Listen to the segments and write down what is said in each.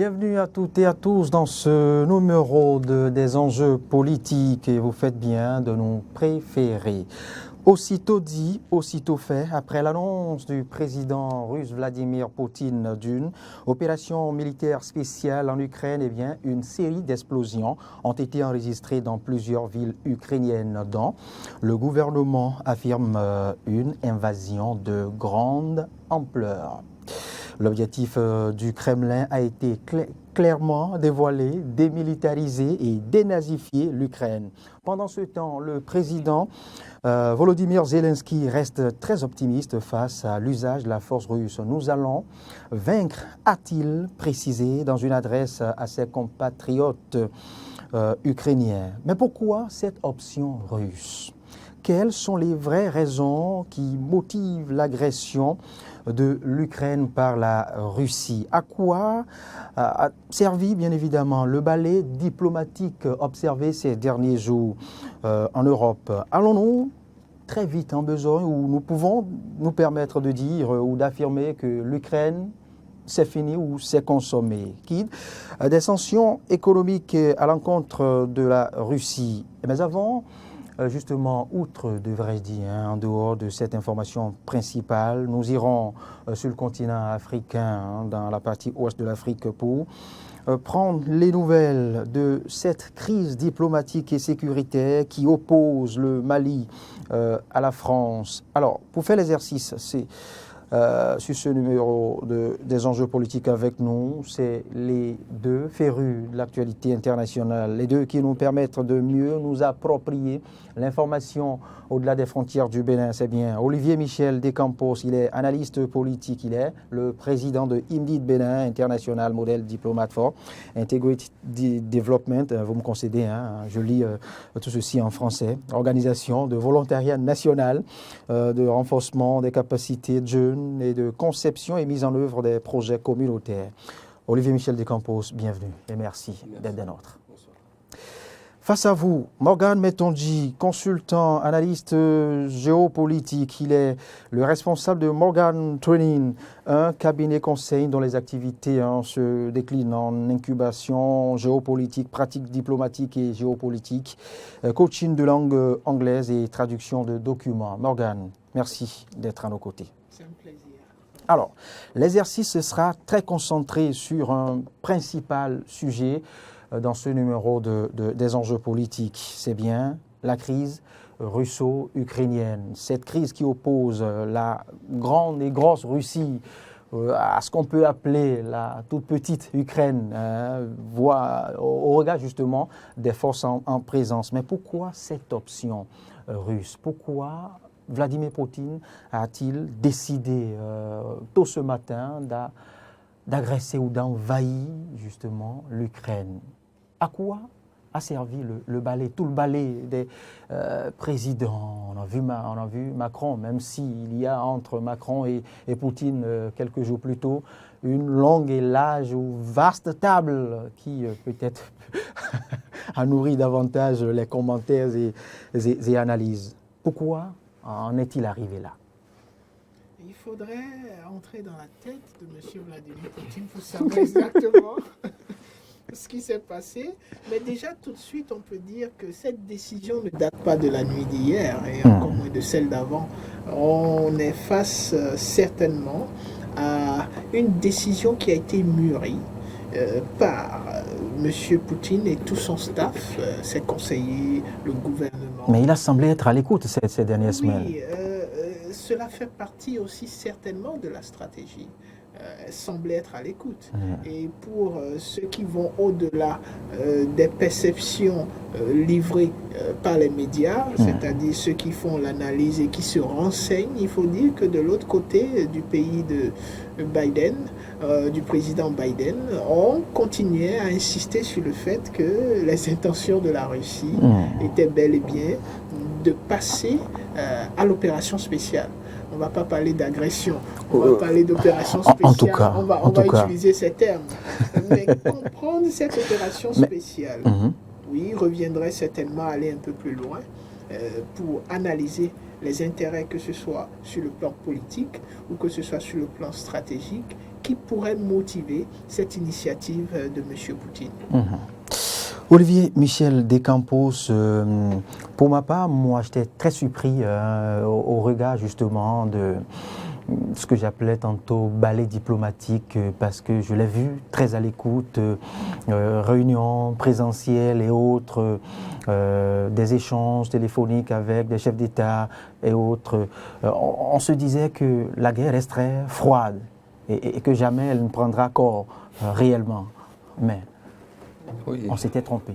Bienvenue à toutes et à tous dans ce numéro des enjeux politiques et vous faites bien de nous préférer. Aussitôt dit, aussitôt fait, après l'annonce du président russe Vladimir Poutine d'une opération militaire spéciale en Ukraine, eh bien, une série d'explosions ont été enregistrées dans plusieurs villes ukrainiennes dont le gouvernement affirme une invasion de grande ampleur. L'objectif du Kremlin a été clairement dévoilé, démilitariser et dénazifier l'Ukraine. Pendant ce temps, le président Volodymyr Zelensky reste très optimiste face à l'usage de la force russe. Nous allons vaincre, a-t-il précisé dans une adresse à ses compatriotes ukrainiens. Mais pourquoi cette option russe ? Quelles sont les vraies raisons qui motivent l'agression de l'Ukraine par la Russie? À quoi a servi bien évidemment le ballet diplomatique observé ces derniers jours en Europe? Allons-nous très vite en besogne où nous pouvons nous permettre de dire ou d'affirmer que l'Ukraine c'est fini ou c'est consommé? Des sanctions économiques à l'encontre de la Russie. Mais avant, justement, outre, devrais-je dire, en dehors de cette information principale, nous irons sur le continent africain, dans la partie ouest de l'Afrique, pour prendre les nouvelles de cette crise diplomatique et sécuritaire qui oppose le Mali à la France. Alors, pour faire l'exercice, c'est sur ce numéro des enjeux politiques avec nous, c'est les deux férus de l'actualité internationale, les deux qui nous permettent de mieux nous approprier l'information au-delà des frontières du Bénin. C'est bien Olivier Michel Descampos, il est analyste politique, il est le président de IMDID Bénin, International Model Diplomate for Integrated Development, vous me concédez, je lis tout ceci en français, organisation de volontariat national, de renforcement des capacités de jeunes et de conception et mise en œuvre des projets communautaires. Olivier Michel Descampos, bienvenue et merci d'être des nôtres. Face à vous, Morgan Metonji, consultant, analyste géopolitique. Il est le responsable de Morgan Training, un cabinet conseil dont les activités se déclinent en incubation géopolitique, pratique diplomatique et géopolitique, coaching de langue anglaise et traduction de documents. Morgan, merci d'être à nos côtés. C'est un plaisir. Alors, l'exercice sera très concentré sur un principal sujet dans ce numéro des enjeux politiques. C'est bien la crise russo-ukrainienne. Cette crise qui oppose la grande et grosse Russie à ce qu'on peut appeler la toute petite Ukraine, au regard justement des forces en présence. Mais pourquoi cette option russe? Pourquoi Vladimir Poutine a-t-il décidé tôt ce matin d'agresser ou d'envahir justement l'Ukraine? À quoi a servi le ballet, tout le ballet des présidents? On a vu Macron, même s'il y a entre Macron et Poutine quelques jours plus tôt une longue et large ou vaste table qui peut-être a nourri davantage les commentaires et analyses. Pourquoi en est-il arrivé là? Il faudrait entrer dans la tête de M. Vladimir Poutine pour savoir exactement ce qui s'est passé. Mais déjà, tout de suite, on peut dire que cette décision ne date pas de la nuit d'hier et encore moins de celle d'avant. On est face certainement à une décision qui a été mûrie par M. Poutine et tout son staff, ses conseillers, le gouvernement. Mais il a semblé être à l'écoute ces dernières semaines. Oui, cela fait partie aussi certainement de la stratégie. Elle semblait être à l'écoute. Et pour ceux qui vont au-delà des perceptions livrées par les médias, c'est-à-dire ceux qui font l'analyse et qui se renseignent, il faut dire que de l'autre côté du pays de Biden, du président Biden, on continuait à insister sur le fait que les intentions de la Russie étaient bel et bien de passer à l'opération spéciale. On ne va pas parler d'agression, on va parler d'opération spéciale, en tout cas, on va utiliser ces termes. Mais comprendre cette opération spéciale, oui, reviendrait certainement à aller un peu plus loin pour analyser les intérêts, que ce soit sur le plan politique ou que ce soit sur le plan stratégique, qui pourrait motiver cette initiative de M. Poutine. Olivier Michel Descampos, pour ma part, moi j'étais très surpris au regard justement de ce que j'appelais tantôt ballet diplomatique, parce que je l'ai vu très à l'écoute, réunions présentielles et autres, des échanges téléphoniques avec des chefs d'État et autres. On se disait que la guerre resterait froide et que jamais elle ne prendra corps réellement. Mais Oui. on s'était trompé.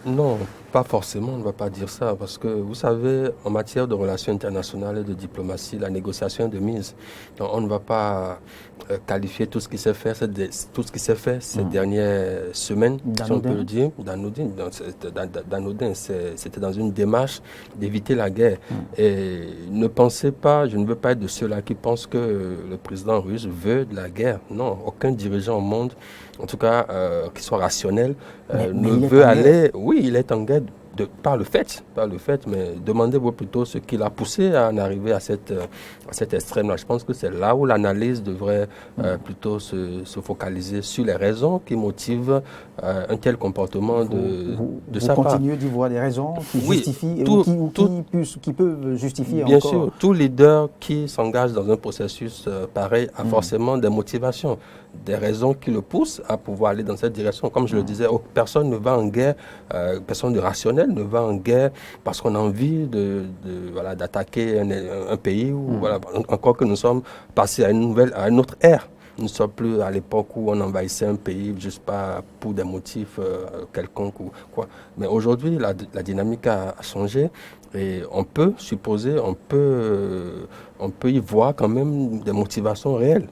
Non, pas forcément, on ne va pas dire ça, parce que vous savez, en matière de relations internationales et de diplomatie, la négociation est de mise. Donc, on ne va pas qualifier tout ce qui s'est fait, ces dernières semaines, si on peut le dire, d'anodin. C'était dans une démarche d'éviter la guerre. Et ne pensez pas, je ne veux pas être de ceux-là qui pensent que le président russe veut de la guerre. Non, aucun dirigeant au monde, en tout cas qui soit rationnel, ne veut aller. Oui, il est en guerre par le fait, mais demandez-vous plutôt ce qui l'a poussé à en arriver à cet extrême-là. Je pense que c'est là où l'analyse devrait plutôt se focaliser sur les raisons qui motivent un tel comportement de sa part. Vous continuez d'y voir des raisons qui justifient qui peuvent justifier bien encore. Bien sûr, tout leader qui s'engage dans un processus pareil a forcément des motivations, des raisons qui le poussent à pouvoir aller dans cette direction. Comme je le disais, personne ne va en guerre, personne de rationnel ne va en guerre parce qu'on a envie d'attaquer un pays où, encore que nous sommes passés à une autre ère. Nous ne sommes plus à l'époque où on envahissait un pays juste pas pour des motifs quelconques ou quoi. Mais aujourd'hui, la dynamique a changé et on peut supposer, on peut y voir quand même des motivations réelles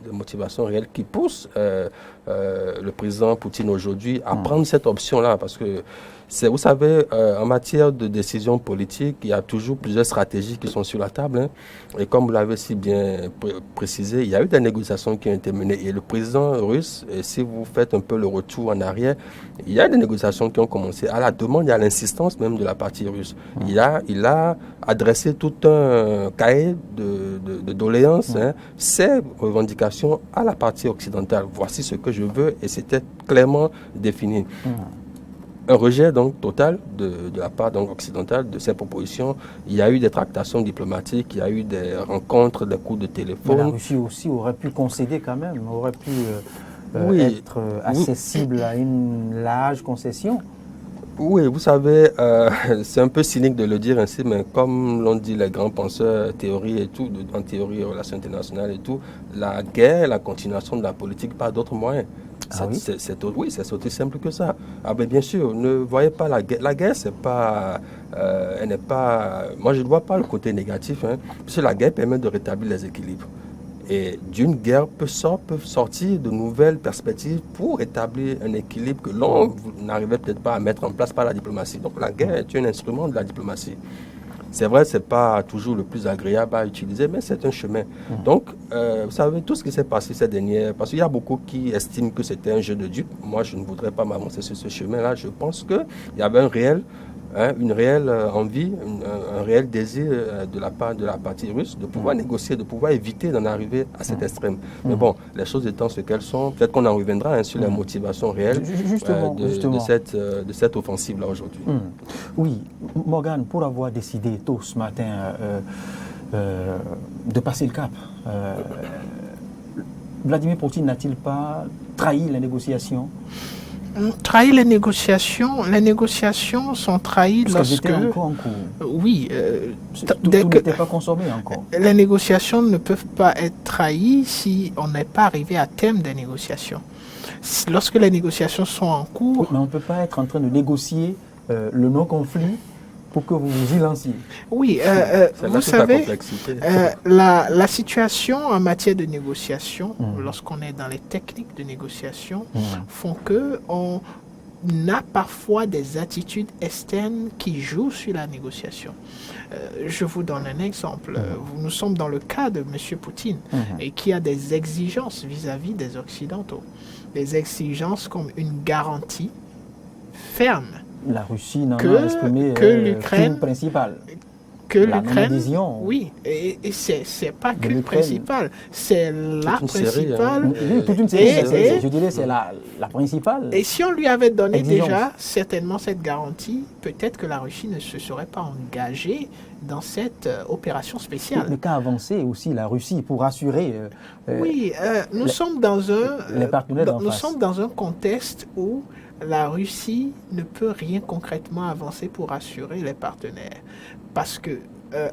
qui poussent le président Poutine aujourd'hui à prendre cette option-là, parce que vous savez, en matière de décision politique, il y a toujours plusieurs stratégies qui sont sur la table. Hein. Et comme vous l'avez si bien précisé, il y a eu des négociations qui ont été menées. Et le président russe, si vous faites un peu le retour en arrière, il y a des négociations qui ont commencé à la demande et à l'insistance même de la partie russe. Il a adressé tout un cahier de doléances, ses revendications à la partie occidentale. Voici ce que je veux, et c'était clairement défini. Un rejet donc total de la part donc occidentale de ces propositions. Il y a eu des tractations diplomatiques, il y a eu des rencontres, des coups de téléphone. Mais la Russie aussi aurait pu concéder quand même, aurait pu être accessible à une large concession. Oui, vous savez, c'est un peu cynique de le dire ainsi, mais comme l'ont dit les grands penseurs, théorie et tout, en théorie, relations internationales et tout, la guerre est la continuation de la politique par d'autres moyens. C'est aussi simple que ça. Ah ben bien sûr, ne voyez pas la guerre. La guerre, c'est pas, elle n'est pas. Moi, je ne vois pas le côté négatif, parce que la guerre permet de rétablir les équilibres. Et d'une guerre peuvent sortir de nouvelles perspectives pour établir un équilibre que l'on n'arrivait peut-être pas à mettre en place par la diplomatie. Donc la guerre est un instrument de la diplomatie. C'est vrai, ce n'est pas toujours le plus agréable à utiliser, mais c'est un chemin. Donc, vous savez, tout ce qui s'est passé ces dernières... Parce qu'il y a beaucoup qui estiment que c'était un jeu de dupes. Moi, je ne voudrais pas m'avancer sur ce chemin-là. Je pense qu'il y avait une réelle envie, un réel désir de la part de la partie russe de pouvoir négocier, de pouvoir éviter d'en arriver à cet extrême. Mais bon, les choses étant ce qu'elles sont, peut-être qu'on en reviendra sur les motivations réelles de cette offensive-là aujourd'hui. Oui, Morgane, pour avoir décidé tôt ce matin de passer le cap, Vladimir Poutine n'a-t-il pas trahi les négociations ? Trahir les négociations sont trahies lorsque... encore en cours. Oui. Tout n'était pas consommé encore. Les négociations ne peuvent pas être trahies si on n'est pas arrivé à terme des négociations. Lorsque les négociations sont en cours... Mais on ne peut pas être en train de négocier le non-conflit pour que vous vous y lanciez. Oui, vous savez, la situation en matière de négociation, lorsqu'on est dans les techniques de négociation, font qu'on a parfois des attitudes externes qui jouent sur la négociation. Je vous donne un exemple. Nous sommes dans le cas de M. Poutine et qui a des exigences vis-à-vis des Occidentaux. Des exigences comme une garantie ferme la Russie n'en a exprimé qu'une principale. que la l'Ukraine, non-adhésion. oui, et c'est pas de qu'une l'Ukraine. principale, c'est la une série, principale. Oui, toute une série, Et- je dirais c'est la principale. Et si on lui avait donné Exigence. déjà certainement cette garantie, peut-être que la Russie ne se serait pas engagée dans cette opération spéciale. Le cas avancé aussi, la Russie, pour assurer Oui, nous les- sommes dans un les partenaires d'en nous face. sommes dans un contexte où la Russie ne peut rien concrètement avancer pour assurer les partenaires, parce que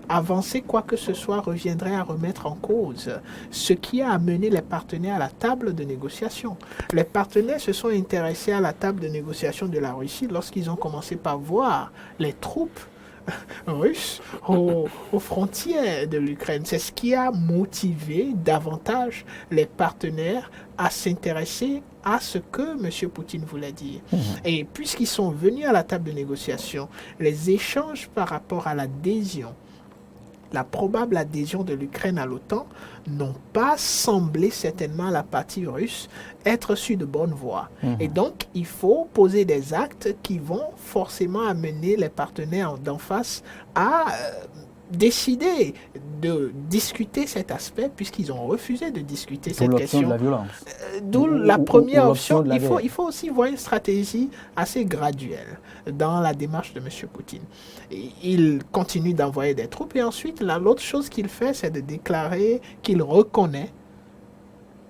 avancer quoi que ce soit reviendrait à remettre en cause ce qui a amené les partenaires à la table de négociation. Les partenaires se sont intéressés à la table de négociation de la Russie lorsqu'ils ont commencé par voir les troupes russes aux frontières de l'Ukraine. C'est ce qui a motivé davantage les partenaires à s'intéresser à ce que M. Poutine voulait dire. Et puisqu'ils sont venus à la table de négociation, les échanges par rapport à l'adhésion, la probable adhésion de l'Ukraine à l'OTAN, n'ont pas semblé certainement à la partie russe être sur de bonnes voies. Et donc, il faut poser des actes qui vont forcément amener les partenaires d'en face à décider de discuter cet aspect, puisqu'ils ont refusé de discuter cette l'option de question. la violence. D'où Ou- la ou première l'option option. de la guerre. Il faut aussi voir une stratégie assez graduelle dans la démarche de M. Poutine. Et il continue d'envoyer des troupes et ensuite, l'autre chose qu'il fait, c'est de déclarer qu'il reconnaît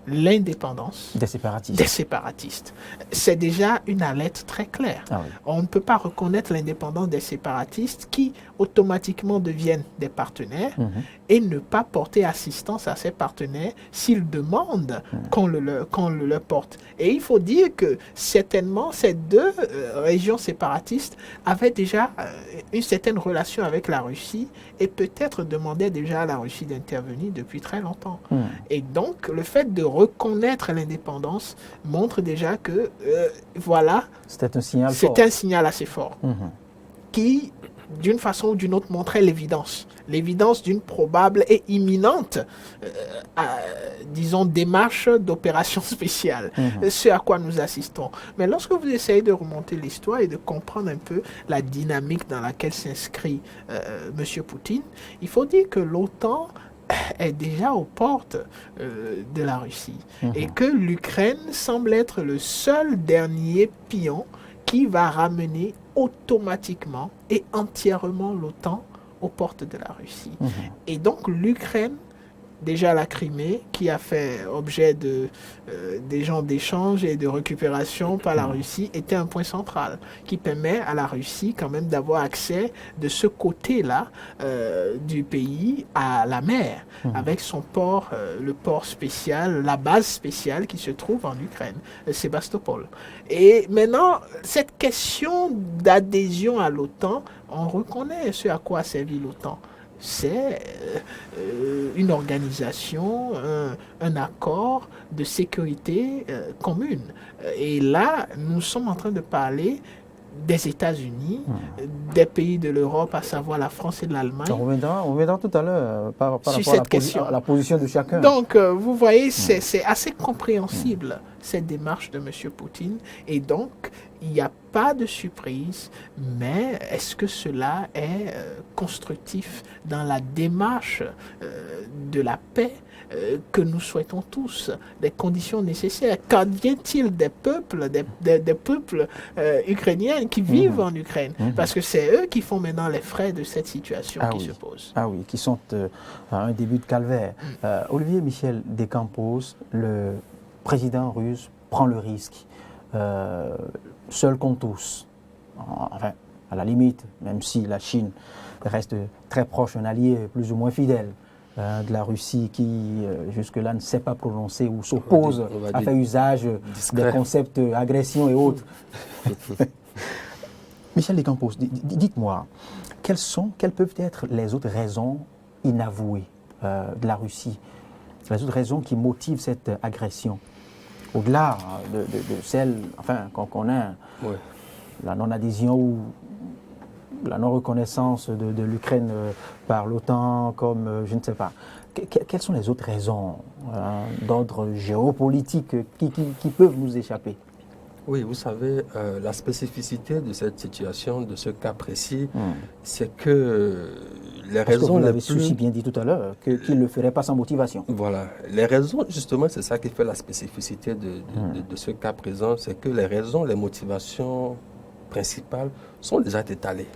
l'indépendance Des séparatistes. des séparatistes. C'est déjà une alerte très claire. Ah oui. On ne peut pas reconnaître l'indépendance des séparatistes qui automatiquement deviennent des partenaires et ne pas porter assistance à ces partenaires s'ils demandent qu'on le leur porte. Et il faut dire que certainement ces deux régions séparatistes avaient déjà une certaine relation avec la Russie et peut-être demandaient déjà à la Russie d'intervenir depuis très longtemps. Et donc le fait de reconnaître l'indépendance montre déjà que voilà, C'était un signal fort. c'était un signal assez fort qui, d'une façon ou d'une autre, montrait l'évidence d'une probable et imminente, disons, démarche d'opération spéciale, ce à quoi nous assistons. Mais lorsque vous essayez de remonter l'histoire et de comprendre un peu la dynamique dans laquelle s'inscrit M. Poutine, il faut dire que l'OTAN est déjà aux portes de la Russie et que l'Ukraine semble être le seul dernier pion qui va ramener automatiquement et entièrement l'OTAN aux portes de la Russie. Et donc l'Ukraine, déjà la Crimée, qui a fait objet des gens d'échange et de récupération par la Russie, était un point central qui permet à la Russie quand même d'avoir accès de ce côté-là du pays à la mer, avec son port, le port spécial, la base spéciale qui se trouve en Ukraine, Sébastopol. Et maintenant, cette question d'adhésion à l'OTAN, on reconnaît ce à quoi a servi l'OTAN. C'est une organisation, un accord de sécurité commune. Et là, nous sommes en train de parler des États-Unis, des pays de l'Europe, à savoir la France et l'Allemagne. On reviendra tout à l'heure par rapport Sur à cette question. la position de chacun. Donc, vous voyez, c'est assez compréhensible, cette démarche de M. Poutine. Et donc, il n'y a pas de surprise, mais est-ce que cela est constructif dans la démarche de la paix que nous souhaitons tous, des conditions nécessaires? Qu'advient-il des peuples, des peuples ukrainiens qui vivent en Ukraine? Parce que c'est eux qui font maintenant les frais de cette situation qui se pose. Ah oui, qui sont à un début de calvaire. Olivier Michel Descampos, le président russe, prend le risque, seul contre tous. Enfin, à la limite, même si la Chine reste très proche, un allié plus ou moins fidèle de la Russie qui, jusque-là, ne sait pas prononcer ou s'oppose à faire usage des concepts agression et autres. Michel Descampos, dites-moi, quelles peuvent être les autres raisons inavouées de la Russie, les autres raisons qui motivent cette agression, au-delà de celle, enfin, qu'on connaît, la non-adhésion ou la non-reconnaissance de l'Ukraine par l'OTAN, comme, je ne sais pas. Quelles sont les autres raisons d'ordre géopolitique qui peuvent nous échapper? Oui, vous savez, la spécificité de cette situation, de ce cas précis, c'est que les Parce raisons que vous les l'avez plus... si bien dit tout à l'heure, qu'il ne le ferait pas sans motivation. Voilà. Les raisons, justement, c'est ça qui fait la spécificité de ce cas présent, c'est que les raisons, les motivations principales sont déjà étalées.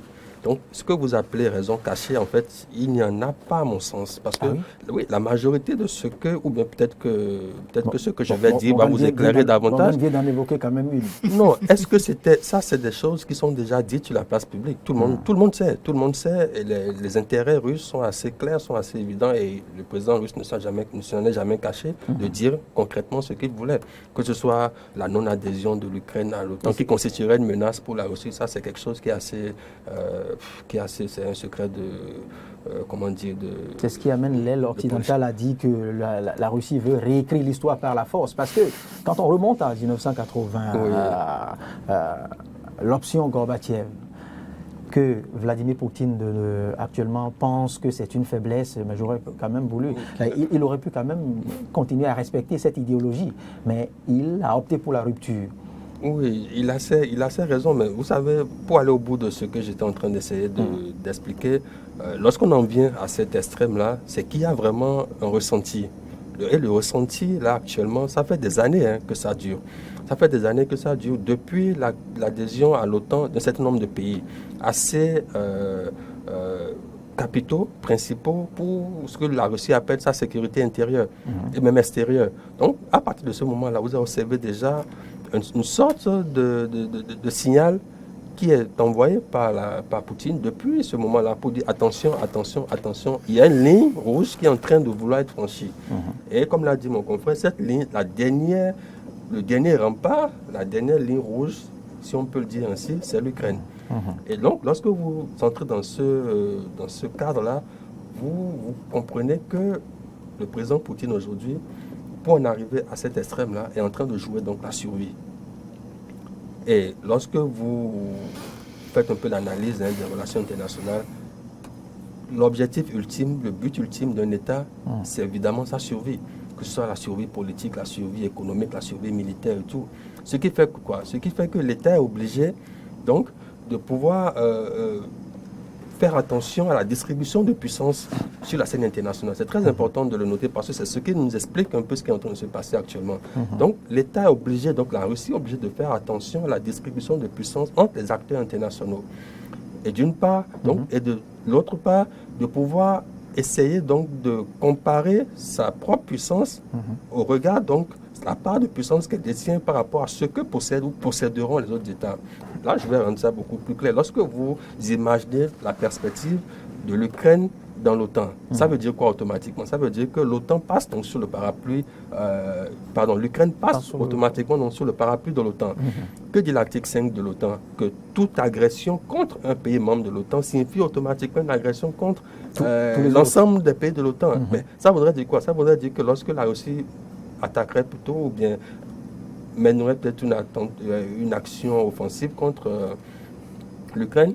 Donc, ce que vous appelez raison cachée, en fait, il n'y en a pas à mon sens. Parce que, oui, la majorité de ce que, ou bien peut-être que ce que je vais dire va vous éclairer davantage. On vient d'en évoquer quand même une. Non, est-ce que ça, c'est des choses qui sont déjà dites sur la place publique. Tout le monde sait, et les intérêts russes sont assez clairs, sont assez évidents, et le président russe ne s'en est jamais caché de dire concrètement ce qu'il voulait. Que ce soit la non-adhésion de l'Ukraine à l'OTAN, qui constituerait une menace pour la Russie, ça c'est quelque chose qui est assez... c'est un secret comment dire, c'est ce qui amène l'aile occidentale à dire que la Russie veut réécrire l'histoire par la force. Parce que quand on remonte à 1980, l'option Gorbatchev, que Vladimir Poutine actuellement pense que c'est une faiblesse, mais j'aurais quand même voulu. Il aurait pu quand même continuer à respecter cette idéologie, mais il a opté pour la rupture. Oui, il a assez raison, mais vous savez, pour aller au bout de ce que j'étais en train d'essayer d'expliquer, lorsqu'on en vient à cet extrême-là, c'est qu'il y a vraiment un ressenti. Et le ressenti, là, actuellement, ça fait des années que ça dure. Ça fait des années que ça dure, depuis l'adhésion à l'OTAN d'un certain nombre de pays assez capitaux, principaux pour ce que la Russie appelle sa sécurité intérieure et même extérieure. Donc, à partir de ce moment-là, vous avez observé déjà une sorte de signal qui est envoyé par Poutine depuis ce moment-là pour dire attention, attention, attention, il y a une ligne rouge qui est en train de vouloir être franchie. Et comme l'a dit mon confrère, cette ligne, le dernier rempart, la dernière ligne rouge, si on peut le dire ainsi, c'est l'Ukraine. Et donc, lorsque vous entrez dans ce cadre-là, vous comprenez que le président Poutine aujourd'hui, pour en arriver à cet extrême-là, est en train de jouer donc la survie. Et lorsque vous faites un peu l'analyse des relations internationales, l'objectif ultime, le but ultime d'un État, c'est évidemment sa survie. Que ce soit la survie politique, la survie économique, la survie militaire et tout. Ce qui fait que quoi? Ce qui fait que l'État est obligé donc de pouvoir faire attention à la distribution de puissance sur la scène internationale. C'est très important de le noter parce que c'est ce qui nous explique un peu ce qui est en train de se passer actuellement. Donc l'État est obligé, donc la Russie est obligée de faire attention à la distribution de puissance entre les acteurs internationaux. Et d'une part, donc, et de l'autre part, de pouvoir essayer donc de comparer sa propre puissance au regard donc la part de puissance qu'elle détient par rapport à ce que possèdent ou posséderont les autres États. Là, je vais rendre ça beaucoup plus clair. Lorsque vous imaginez la perspective de l'Ukraine dans l'OTAN, ça veut dire quoi automatiquement? Ça veut dire que l'OTAN passe donc sous le parapluie, l'Ukraine passe automatiquement donc sur le parapluie de l'OTAN. Que dit l'article 5 de l'OTAN? Que toute agression contre un pays membre de l'OTAN signifie automatiquement une agression contre l'ensemble des pays de l'OTAN. Mais ça voudrait dire quoi? Ça voudrait dire que lorsque la Russie attaquerait plutôt ou bien mènerait peut-être une action offensive contre l'Ukraine,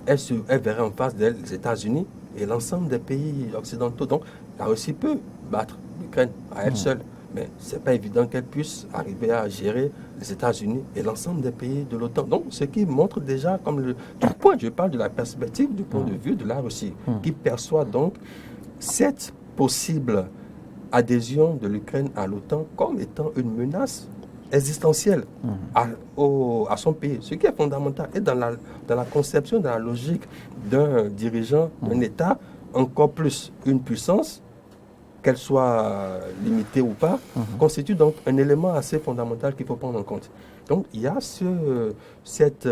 elle verrait en face d'elle les États-Unis et l'ensemble des pays occidentaux. Donc la Russie peut battre l'Ukraine à elle seule, mais ce n'est pas évident qu'elle puisse arriver à gérer les États-Unis et l'ensemble des pays de l'OTAN. Donc ce qui montre déjà, je parle de la perspective du point de vue de la Russie, qui perçoit donc cette possible adhésion de l'Ukraine à l'OTAN comme étant une menace existentielle à son pays, ce qui est fondamental. Et dans la conception, dans la logique d'un dirigeant, d'un État, encore plus une puissance, qu'elle soit limitée ou pas, constitue donc un élément assez fondamental qu'il faut prendre en compte. Donc il y a cette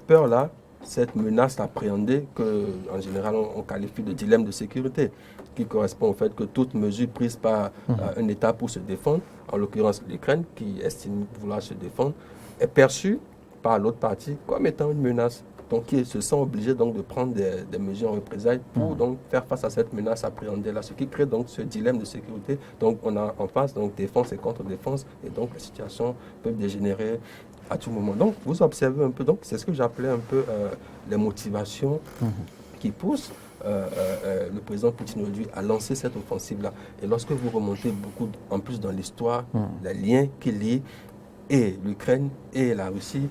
peur-là, cette menace appréhendée qu'en général on qualifie de dilemme de sécurité, qui correspond au fait que toute mesure prise par un État pour se défendre, en l'occurrence l'Ukraine, qui estime vouloir se défendre, est perçue par l'autre partie comme étant une menace. Donc ils se sont obligés donc de prendre des mesures en représailles pour donc faire face à cette menace appréhendée-là, ce qui crée donc ce dilemme de sécurité. Donc on a en face donc défense et contre-défense, et donc les situations peuvent dégénérer à tout moment. Donc vous observez un peu, donc c'est ce que j'appelais un peu les motivations qui poussent le président Poutine aujourd'hui a lancé cette offensive-là. Et lorsque vous remontez beaucoup, en plus dans l'histoire, les liens qui lient et l'Ukraine et la Russie,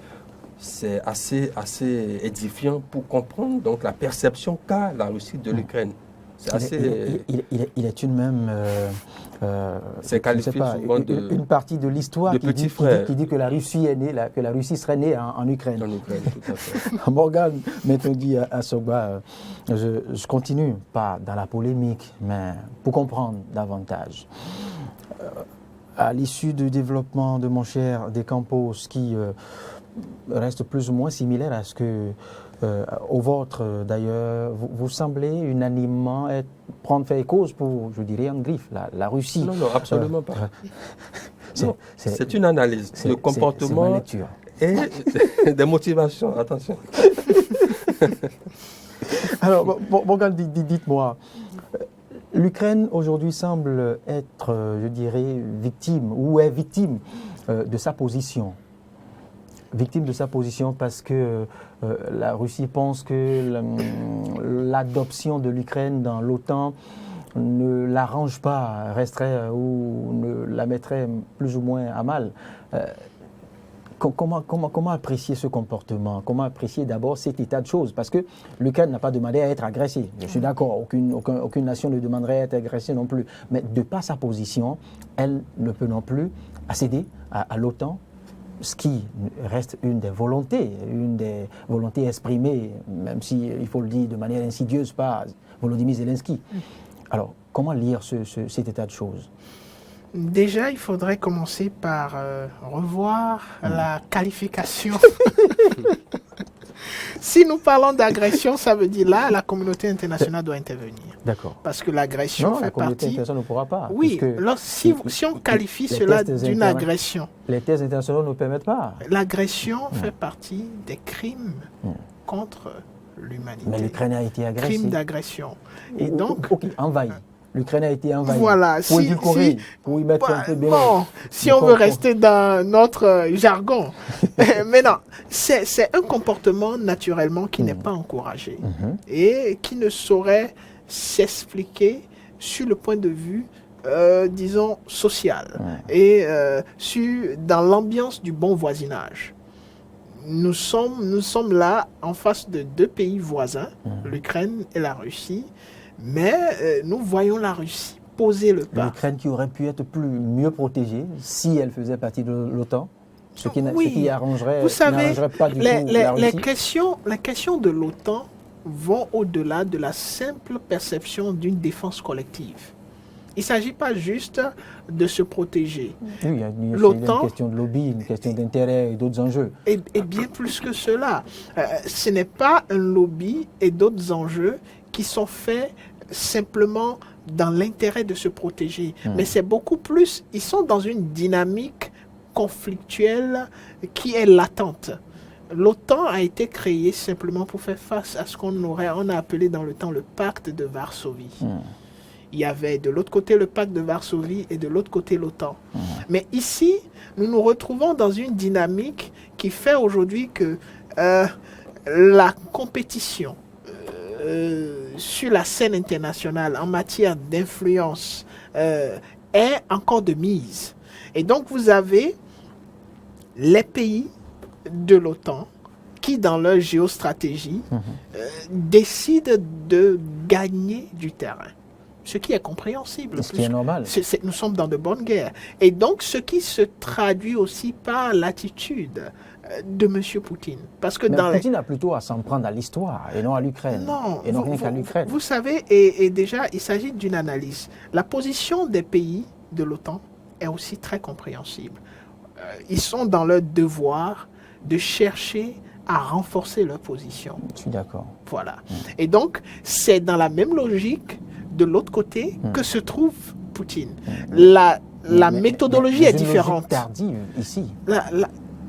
c'est assez édifiant pour comprendre donc la perception qu'a la Russie de l'Ukraine. C'est assez... Il est une même... c'est qualifié souvent une partie de l'histoire qui dit que la Russie est née, que la Russie serait née en Ukraine. En Ukraine, tout à fait. Morgan Metongi Assogba, je continue, pas dans la polémique, mais pour comprendre davantage. À l'issue du développement de mon cher Descampos, qui reste plus ou moins similaire à ce que au vôtre d'ailleurs, vous semblez unanimement prendre fait cause pour, je dirais, en griffe, la Russie. Non, absolument pas. C'est une analyse de comportement ma lecture. Et des motivations, attention. Alors, Morgan, dites-moi, l'Ukraine aujourd'hui semble être, je dirais, victime, ou est victime de sa position. Victime de sa position parce que la Russie pense que l'adoption de l'Ukraine dans l'OTAN ne l'arrange pas, resterait ou ne la mettrait plus ou moins à mal. Comment apprécier ce comportement? Comment apprécier d'abord cet état de choses? Parce que l'Ukraine n'a pas demandé à être agressée. Je suis d'accord, aucune nation ne demanderait à être agressée non plus. Mais de par sa position, elle ne peut non plus accéder à l'OTAN, ce qui reste une des volontés exprimées, même si il faut le dire de manière insidieuse par Volodymyr Zelensky. Alors, comment lire cet état de choses? Déjà, il faudrait commencer par revoir la qualification. Si nous parlons d'agression, ça veut dire là, la communauté internationale doit intervenir. D'accord. Parce que l'agression fait la communauté partie... internationale ne pourra pas. Oui, si on qualifie cela d'une agression... Les thèses internationales ne permettent pas. L'agression fait partie des crimes contre l'humanité. Mais l'Ukraine a été agressée. Crime d'agression. Et donc... Ok, envahie. L'Ukraine a été envahie. Voilà. Pour édulcorer, pour y mettre un peu bien. Bon, si on veut rester dans notre jargon. Mais non, c'est un comportement naturellement qui n'est pas encouragé et qui ne saurait s'expliquer sur le point de vue, disons, social et dans l'ambiance du bon voisinage. Nous sommes là en face de deux pays voisins, l'Ukraine et la Russie. Mais nous voyons la Russie poser le pas. L'Ukraine qui aurait pu être mieux protégée si elle faisait partie de l'OTAN, ce qui arrangerait, vous savez, n'arrangerait pas du tout la Russie. Les questions de l'OTAN vont au-delà de la simple perception d'une défense collective. Il ne s'agit pas juste de se protéger. Oui, il y a une question de lobby, une question d'intérêt et d'autres enjeux. Et bien plus que cela. Ce n'est pas un lobby et d'autres enjeux qui sont faits simplement dans l'intérêt de se protéger. Mais c'est beaucoup plus, ils sont dans une dynamique conflictuelle qui est latente. L'OTAN a été créée simplement pour faire face à ce on a appelé dans le temps le pacte de Varsovie. Il y avait de l'autre côté le pacte de Varsovie et de l'autre côté l'OTAN. Mais ici, nous nous retrouvons dans une dynamique qui fait aujourd'hui que la compétition sur la scène internationale en matière d'influence est encore de mise. Et donc vous avez les pays de l'OTAN qui, dans leur géostratégie, décident de gagner du terrain. Ce qui est compréhensible. Ce qui est normal. Nous sommes dans de bonnes guerres. Et donc, ce qui se traduit aussi par l'attitude de M. Poutine. Parce que Poutine a plutôt à s'en prendre à l'histoire et non à l'Ukraine. Non, et non rien qu'à l'Ukraine. Vous savez, et déjà, il s'agit d'une analyse. La position des pays de l'OTAN est aussi très compréhensible. Ils sont dans leur devoir de chercher à renforcer leur position. Je suis d'accord. Voilà. Et donc, c'est dans la même logique de l'autre côté que se trouve Poutine. La méthodologie est différente. Tardive ici.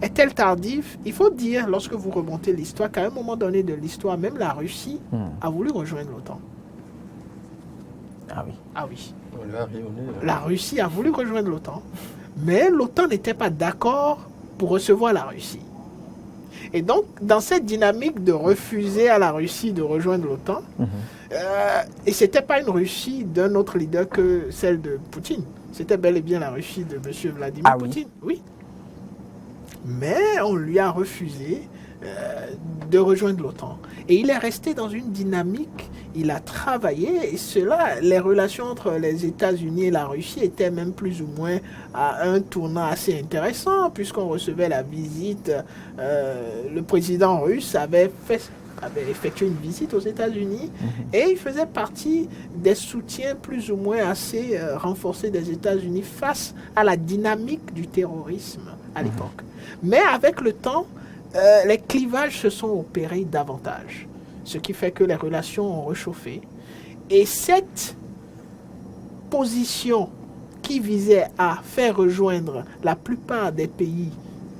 Est-elle tardive? Il faut dire, lorsque vous remontez l'histoire, qu'à un moment donné de l'histoire, même la Russie a voulu rejoindre l'OTAN. Ah oui. Ah oui. La Russie a voulu rejoindre l'OTAN, mais l'OTAN n'était pas d'accord pour recevoir la Russie. Et donc, dans cette dynamique de refuser à la Russie de rejoindre l'OTAN, et ce n'était pas une Russie d'un autre leader que celle de Poutine. C'était bel et bien la Russie de M. Vladimir Poutine. Oui. mais on lui a refusé de rejoindre l'OTAN. Et il est resté dans une dynamique, il a travaillé, et cela, les relations entre les États-Unis et la Russie étaient même plus ou moins à un tournant assez intéressant, puisqu'on recevait la visite, le président russe avait effectué une visite aux États-Unis et il faisait partie des soutiens plus ou moins assez renforcés des États-Unis face à la dynamique du terrorisme à l'époque. Mais avec le temps, les clivages se sont opérés davantage, ce qui fait que les relations ont réchauffé. Et cette position qui visait à faire rejoindre la plupart des pays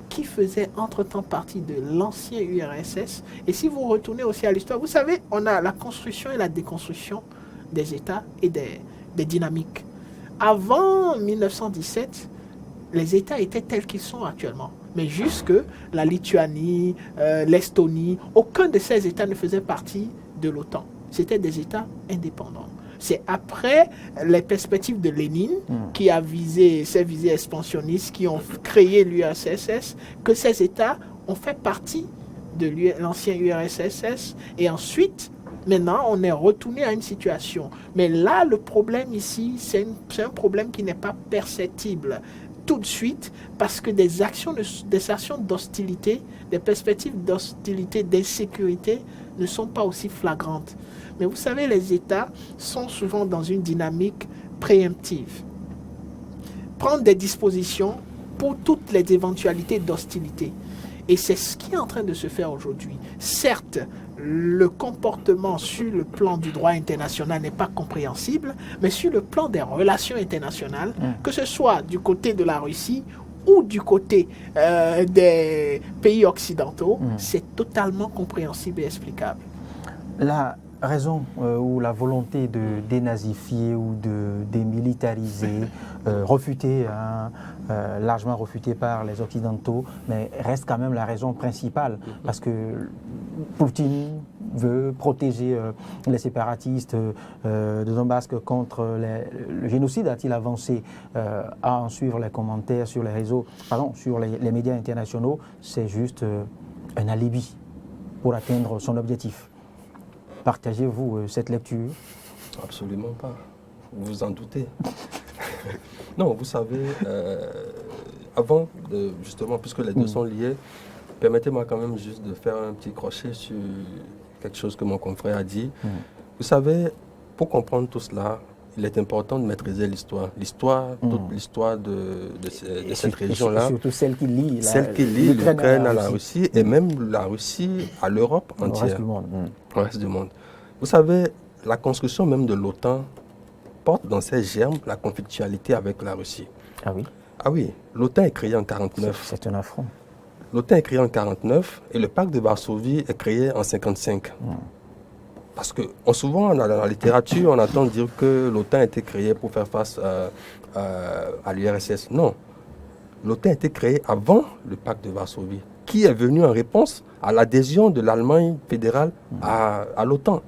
qui faisaient entre-temps partie de l'ancien URSS, et si vous retournez aussi à l'histoire, vous savez, on a la construction et la déconstruction des États et des dynamiques. Avant 1917, les États étaient tels qu'ils sont actuellement. Mais jusque la Lituanie, l'Estonie, aucun de ces États ne faisait partie de l'OTAN. C'était des États indépendants. C'est après les perspectives de Lénine, qui a visé ces visées expansionnistes, qui ont créé l'URSS, que ces États ont fait partie de l'ancien URSS. Et ensuite, maintenant, on est retourné à une situation. Mais là, le problème ici, c'est un problème qui n'est pas perceptible tout de suite, parce que des actions d'hostilité, des perspectives d'hostilité, d'insécurité ne sont pas aussi flagrantes. Mais vous savez, les États sont souvent dans une dynamique préemptive. Prendre des dispositions pour toutes les éventualités d'hostilité. Et c'est ce qui est en train de se faire aujourd'hui. Certes, le comportement sur le plan du droit international n'est pas compréhensible, mais sur le plan des relations internationales, que ce soit du côté de la Russie ou du côté des pays occidentaux, c'est totalement compréhensible et explicable. La raison ou la volonté de dénazifier ou de démilitariser, refutée, largement refutée par les Occidentaux, mais reste quand même la raison principale, parce que Poutine veut protéger les séparatistes de Donbass contre le génocide, a-t-il avancé, à en suivre les commentaires sur les réseaux, sur les médias internationaux. C'est juste un alibi pour atteindre son objectif. Partagez-vous cette lecture? Absolument pas. Vous vous en doutez. Non, vous savez, avant, justement, puisque les deux sont liés, permettez-moi quand même juste de faire un petit crochet sur quelque chose que mon confrère a dit. Vous savez, pour comprendre tout cela, il est important de maîtriser l'histoire. Toute l'histoire de cette région-là. Surtout celle qui lie l'Ukraine à la Russie et même la Russie à l'Europe entière. Au reste du monde. Vous savez, la construction même de l'OTAN porte dans ses germes la conflictualité avec la Russie. Ah oui? Ah oui, l'OTAN est créé en 1949. C'est un affront. L'OTAN est créé en 1949 et le pacte de Varsovie est créé en 1955. Parce que souvent, dans la littérature, on entend dire que l'OTAN a été créé pour faire face à l'URSS. Non. L'OTAN a été créé avant le pacte de Varsovie, qui est venu en réponse à l'adhésion de l'Allemagne fédérale à l'OTAN.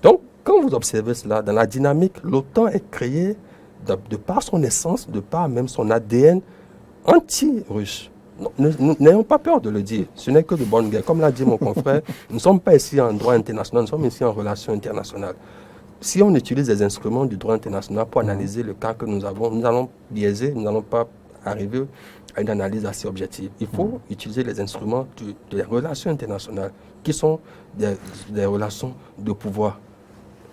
Donc, quand vous observez cela, dans la dynamique, l'OTAN est créée de par son essence, de par même son ADN anti-russe. N'ayons pas peur de le dire, ce n'est que de bonne guerre. Comme l'a dit mon confrère, nous ne sommes pas ici en droit international, nous sommes ici en relations internationales. Si on utilise les instruments du droit international pour analyser le cas que nous avons, nous allons biaiser, nous n'allons pas arriver à une analyse assez objective. Il faut utiliser les instruments des relations internationales, qui sont des relations de pouvoir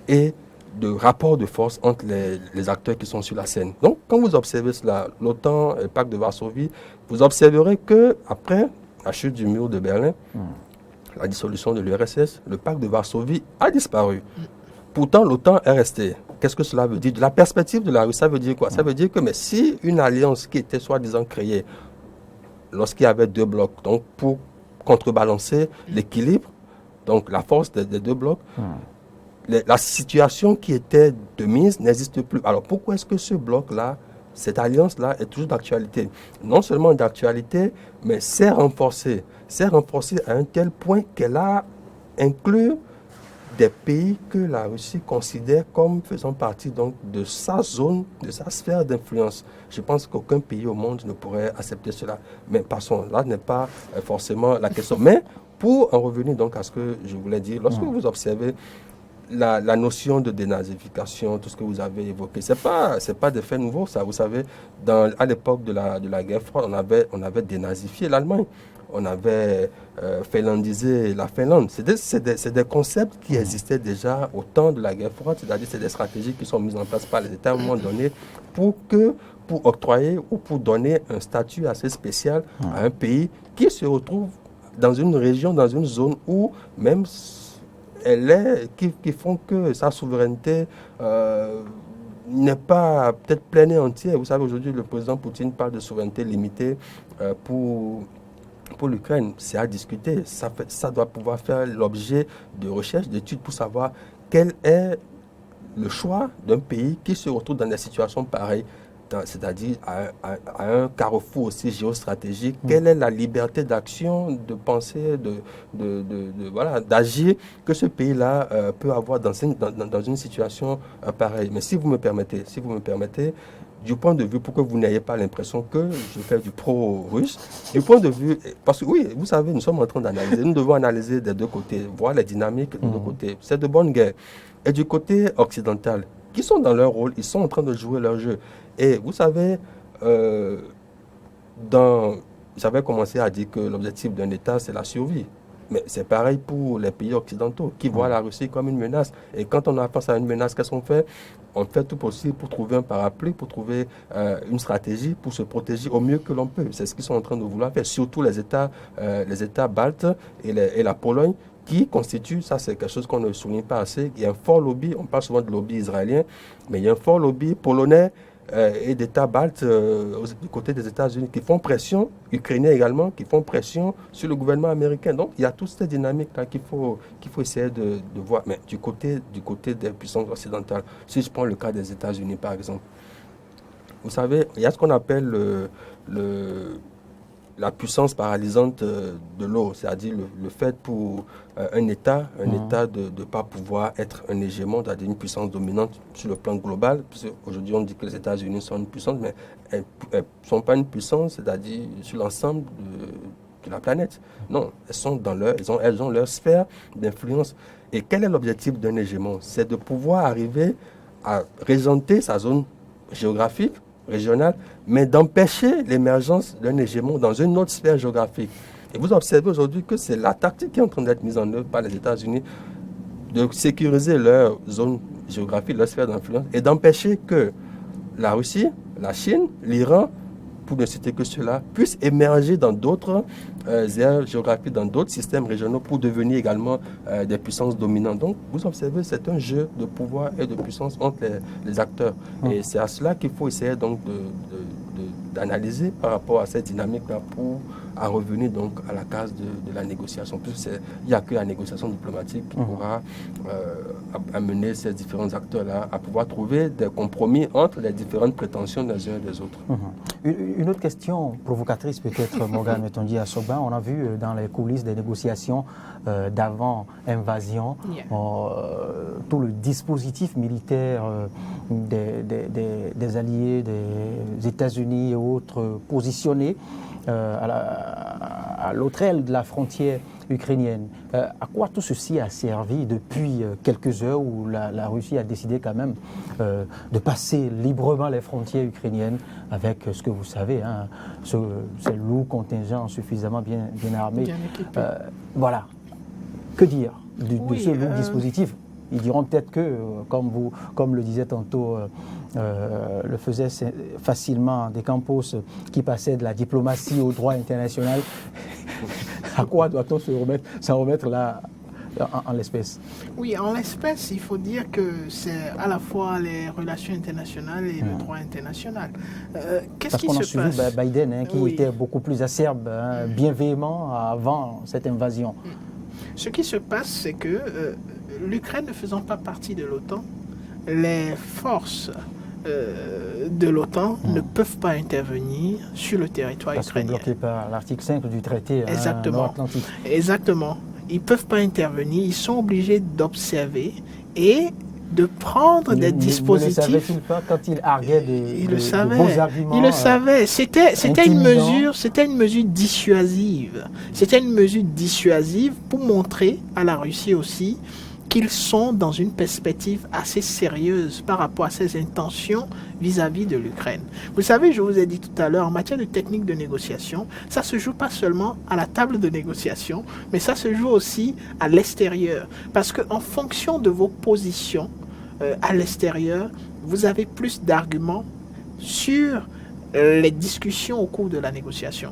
et de rapport de force entre les acteurs qui sont sur la scène. Donc, quand vous observez cela, l'OTAN et le pacte de Varsovie, vous observerez qu'après la chute du mur de Berlin, la dissolution de l'URSS, le pacte de Varsovie a disparu. Pourtant, l'OTAN est restée. Qu'est-ce que cela veut dire? De la perspective de la Russie, ça veut dire quoi? Ça veut dire que mais si une alliance qui était soi-disant créée lorsqu'il y avait deux blocs, donc pour contrebalancer l'équilibre, donc la force des deux blocs, la situation qui était de mise n'existe plus. Alors pourquoi est-ce que ce bloc-là, cette alliance-là est toujours d'actualité? Non seulement d'actualité, mais s'est renforcée. S'est renforcée à un tel point qu'elle a inclus des pays que la Russie considère comme faisant partie donc de sa zone, de sa sphère d'influence. Je pense qu'aucun pays au monde ne pourrait accepter cela. Mais passons, là n'est pas forcément la question. Mais pour en revenir donc à ce que je voulais dire, lorsque vous observez la notion de dénazification, tout ce que vous avez évoqué, c'est pas des faits nouveaux, ça. Vous savez, à l'époque de la guerre froide, on avait dénazifié l'Allemagne. On avait finlandisé la Finlande. C'est des concepts qui existaient déjà au temps de la guerre froide, c'est-à-dire c'est des stratégies qui sont mises en place par les États à un moment donné pour octroyer ou pour donner un statut assez spécial à un pays qui se retrouve dans une région, dans une zone où même qui font que sa souveraineté n'est pas peut-être pleine et entière. Vous savez, aujourd'hui, le président Poutine parle de souveraineté limitée pour l'Ukraine. C'est à discuter. Ça doit pouvoir faire l'objet de recherches, d'études pour savoir quel est le choix d'un pays qui se retrouve dans des situations pareilles, c'est-à-dire à un carrefour aussi géostratégique. Quelle est la liberté d'action, de penser, d'agir que ce pays-là peut avoir dans une situation pareille. Mais si vous me permettez, du point de vue, pour que vous n'ayez pas l'impression que je fais du pro-russe, du point de vue, parce que oui, vous savez, nous sommes en train d'analyser, nous devons analyser des deux côtés, voir les dynamiques des deux côtés. C'est de bonne guerre. Et du côté occidental, qui sont dans leur rôle, ils sont en train de jouer leur jeu. Et vous savez, j'avais commencé à dire que l'objectif d'un État, c'est la survie. Mais c'est pareil pour les pays occidentaux qui voient la Russie comme une menace. Et quand on a face à une menace, qu'est-ce qu'on fait? On fait tout possible pour trouver un parapluie, pour trouver une stratégie, pour se protéger au mieux que l'on peut. C'est ce qu'ils sont en train de vouloir faire, surtout les États baltes et la Pologne, qui constituent, ça c'est quelque chose qu'on ne souligne pas assez, il y a un fort lobby, on parle souvent de lobby israélien, mais il y a un fort lobby polonais et d'États baltes du côté des États-Unis qui font pression, ukrainiens également, qui font pression sur le gouvernement américain. Donc il y a toute cette dynamique-là qu'il faut essayer de voir. Mais du côté des puissances occidentales, si je prends le cas des États-Unis par exemple, vous savez, il y a ce qu'on appelle la puissance paralysante de l'eau, c'est-à-dire le fait pour un État de ne pas pouvoir être un hégémon, c'est-à-dire une puissance dominante sur le plan global. Aujourd'hui, on dit que les États-Unis sont une puissance, mais elles ne sont pas une puissance, c'est-à-dire sur l'ensemble de la planète. Non, elles ont leur sphère d'influence. Et quel est l'objectif d'un hégémon? C'est de pouvoir arriver à régenter sa zone géographique, régionale, mais d'empêcher l'émergence d'un hégémon dans une autre sphère géographique. Et vous observez aujourd'hui que c'est la tactique qui est en train d'être mise en œuvre par les États-Unis de sécuriser leur zone géographique, leur sphère d'influence, et d'empêcher que la Russie, la Chine, l'Iran, pour ne citer que cela, puissent émerger dans d'autres aires géographiques, dans d'autres systèmes régionaux pour devenir également des puissances dominantes. Donc, vous observez, c'est un jeu de pouvoir et de puissance entre les acteurs. Et c'est à cela qu'il faut essayer donc d'analyser par rapport à cette dynamique-là pour revenir donc à la case de la négociation. Il n'y a que la négociation diplomatique qui pourra amener ces différents acteurs-là à pouvoir trouver des compromis entre les différentes prétentions des uns et des autres. Une autre question provocatrice peut-être, Morgan Metonji Assoba, on a vu dans les coulisses des négociations d'avant-invasion tout le dispositif militaire des alliés, des États-Unis et autres positionnés à l'autre aile de la frontière ukrainienne. À quoi tout ceci a servi depuis quelques heures où la Russie a décidé quand même de passer librement les frontières ukrainiennes avec ce que vous savez, ces lourds contingents suffisamment bien armés. Bien équipés. Voilà. Que dire de ce lourd dispositif? Ils diront peut-être que, comme le disait tantôt, le faisait facilement des Campos qui passaient de la diplomatie au droit international. À quoi doit-on s'en remettre là en l'espèce? Oui, en l'espèce, il faut dire que c'est à la fois les relations internationales et le droit international. Qu'est-ce qui se passe? Parce qu'on a suivi Biden, qui était beaucoup plus acerbe, bien véhément avant cette invasion. Ce qui se passe, c'est que l'Ukraine ne faisant pas partie de l'OTAN, les forces de l'OTAN ne peuvent pas intervenir sur le territoire ukrainien. Parce que bloqué par l'article 5 du traité Nord-Atlantique. Exactement. ils ne peuvent pas intervenir, ils sont obligés d'observer et de prendre des dispositifs. Ne le savait-il pas quand il arguait de beaux arguments? Il le savait. C'était une mesure dissuasive. C'était une mesure dissuasive pour montrer à la Russie aussi qu'ils sont dans une perspective assez sérieuse par rapport à ses intentions vis-à-vis de l'Ukraine. Vous savez, je vous ai dit tout à l'heure, en matière de technique de négociation, ça se joue pas seulement à la table de négociation, mais ça se joue aussi à l'extérieur. Parce qu'en fonction de vos positions à l'extérieur, vous avez plus d'arguments sur les discussions au cours de la négociation.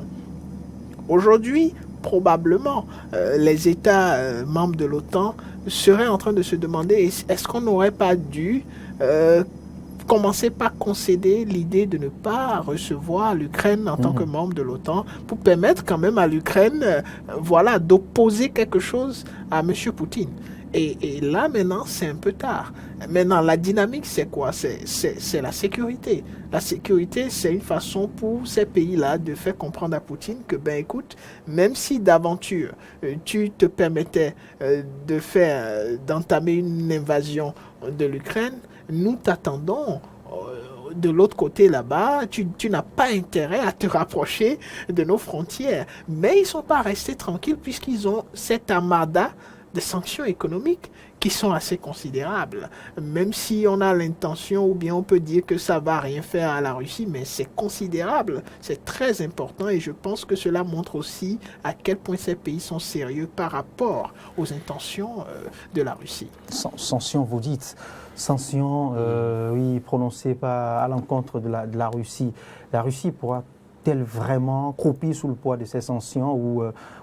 Aujourd'hui, probablement, les États membres de l'OTAN seraient en train de se demander est-ce qu'on n'aurait pas dû commencer par concéder l'idée de ne pas recevoir l'Ukraine en tant que membre de l'OTAN pour permettre quand même à l'Ukraine d'opposer quelque chose à M. Poutine. Et là, maintenant, c'est un peu tard. Maintenant, la dynamique, c'est quoi? C'est la sécurité. La sécurité, c'est une façon pour ces pays-là de faire comprendre à Poutine que, écoute, même si d'aventure, tu te permettais d'entamer une invasion de l'Ukraine, nous t'attendons de l'autre côté là-bas, tu n'as pas intérêt à te rapprocher de nos frontières. Mais ils ne sont pas restés tranquilles puisqu'ils ont cette armada de sanctions économiques qui sont assez considérables. Même si on a l'intention, ou bien on peut dire que ça ne va rien faire à la Russie, mais c'est considérable, c'est très important et je pense que cela montre aussi à quel point ces pays sont sérieux par rapport aux intentions de la Russie. Sanctions, vous dites, sanctions, oui, prononcées à l'encontre de la Russie. La Russie pourra-t-elle vraiment croupir sous le poids de ces sanctions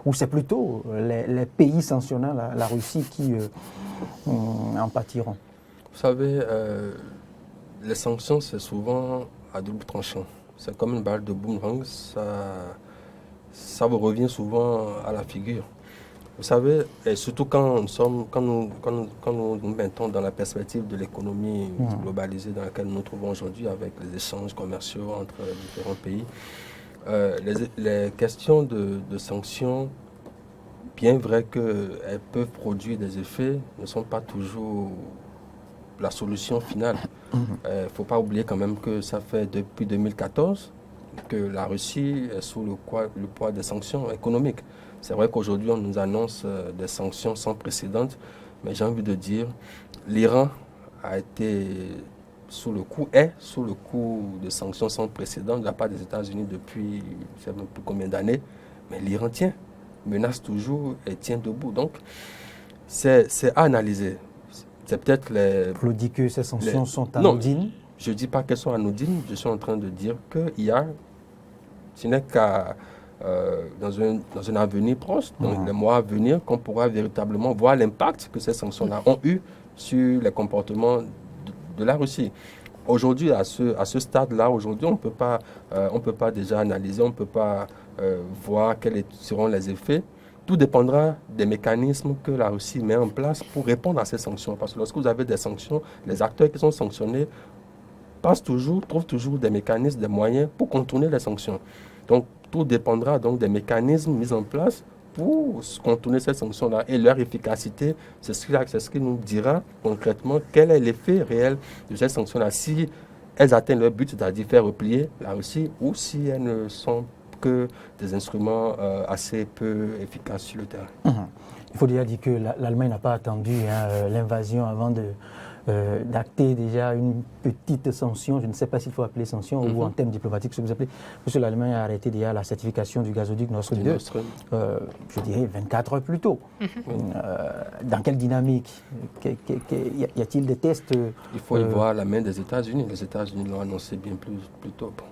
ou c'est plutôt les pays sanctionnant la Russie qui en pâtiront? Vous savez, les sanctions, c'est souvent à double tranchant. C'est comme une balle de boomerang, ça vous revient souvent à la figure. Vous savez, et surtout quand nous nous mettons dans la perspective de l'économie globalisée dans laquelle nous nous trouvons aujourd'hui avec les échanges commerciaux entre différents pays, les questions de sanctions, bien vrai qu'elles peuvent produire des effets, ne sont pas toujours la solution finale. Il ne faut pas oublier quand même que ça fait depuis 2014 que la Russie est sous le poids des sanctions économiques. C'est vrai qu'aujourd'hui, on nous annonce des sanctions sans précédent, mais j'ai envie de dire, l'Iran est sous le coup de sanctions sans précédent de la part des États-Unis depuis je ne sais même plus combien d'années, mais l'Iran tient, menace toujours et tient debout. Donc, c'est à analyser. C'est peut-être Vous dites que ces sanctions sont anodines? Non, je ne dis pas qu'elles sont anodines, je suis en train de dire ce n'est qu'à dans un avenir proche, dans les mois à venir, qu'on pourra véritablement voir l'impact que ces sanctions-là ont eu sur les comportements de la Russie. Aujourd'hui, à ce stade-là, aujourd'hui, on ne peut pas déjà analyser, on ne peut pas voir quels seront les effets. Tout dépendra des mécanismes que la Russie met en place pour répondre à ces sanctions. Parce que lorsque vous avez des sanctions, les acteurs qui sont sanctionnés trouvent toujours des mécanismes, des moyens pour contourner les sanctions. Donc, tout dépendra donc des mécanismes mis en place pour contourner ces sanctions-là. Et leur efficacité, c'est ce qui nous dira concrètement quel est l'effet réel de ces sanctions-là. Si elles atteignent leur but, c'est-à-dire faire replier la Russie, ou si elles ne sont que des instruments assez peu efficaces sur le terrain. Il faut déjà dire que l'Allemagne n'a pas attendu l'invasion avant d'acter déjà une petite sanction, je ne sais pas s'il faut appeler sanction ou en termes diplomatiques, ce que vous appelez, puisque l'Allemagne a arrêté déjà la certification du gazoduc Nord Stream 2, je dirais 24 heures plus tôt. Dans quelle dynamique? Y a-t-il des tests? Il faut y voir la main des États-Unis. Les États-Unis l'ont annoncé bien plus tôt. Bon,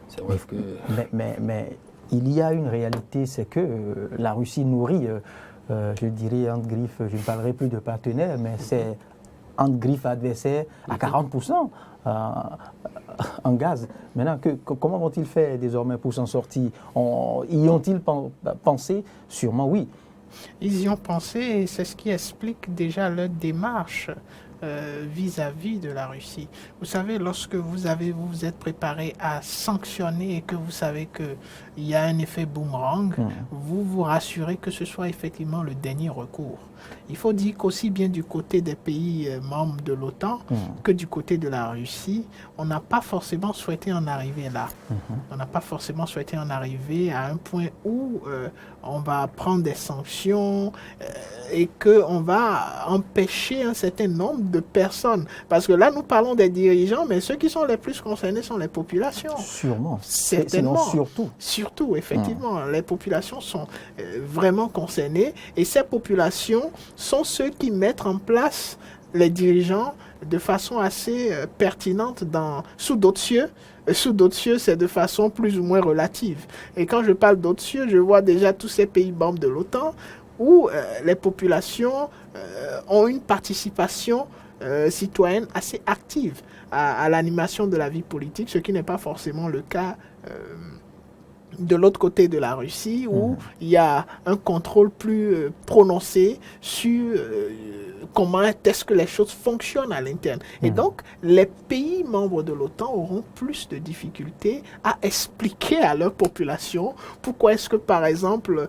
c'est vrai que... Mais il y a une réalité, c'est que la Russie nourrit, je dirais entre griffes, je ne parlerai plus de partenaires, mais c'est entre griffes adversaires à 40% en gaz. Maintenant, comment vont-ils faire désormais pour s'en sortir? Y ont-ils pensé? Sûrement oui. Ils y ont pensé et c'est ce qui explique déjà leur démarche vis-à-vis de la Russie. Vous savez, lorsque vous êtes préparé à sanctionner et que vous savez qu'il y a un effet boomerang, vous vous rassurez que ce soit effectivement le dernier recours. Il faut dire qu'aussi bien du côté des pays membres de l'OTAN que du côté de la Russie, on n'a pas forcément souhaité en arriver là. On n'a pas forcément souhaité en arriver à un point où on va prendre des sanctions et qu'on va empêcher un certain nombre de personnes. Parce que là, nous parlons des dirigeants, mais ceux qui sont les plus concernés sont les populations. Sûrement. Certainement. Sinon, surtout. Surtout, effectivement. Les populations sont vraiment concernées et ces populations sont ceux qui mettent en place les dirigeants de façon assez pertinente sous d'autres cieux. Sous d'autres cieux, c'est de façon plus ou moins relative. Et quand je parle d'autres cieux, je vois déjà tous ces pays membres de l'OTAN où les populations ont une participation citoyenne assez active à l'animation de la vie politique, ce qui n'est pas forcément le cas de l'autre côté de la Russie, où il y a un contrôle plus prononcé sur comment est-ce que les choses fonctionnent à l'interne. Et donc, les pays membres de l'OTAN auront plus de difficultés à expliquer à leur population pourquoi est-ce que, par exemple,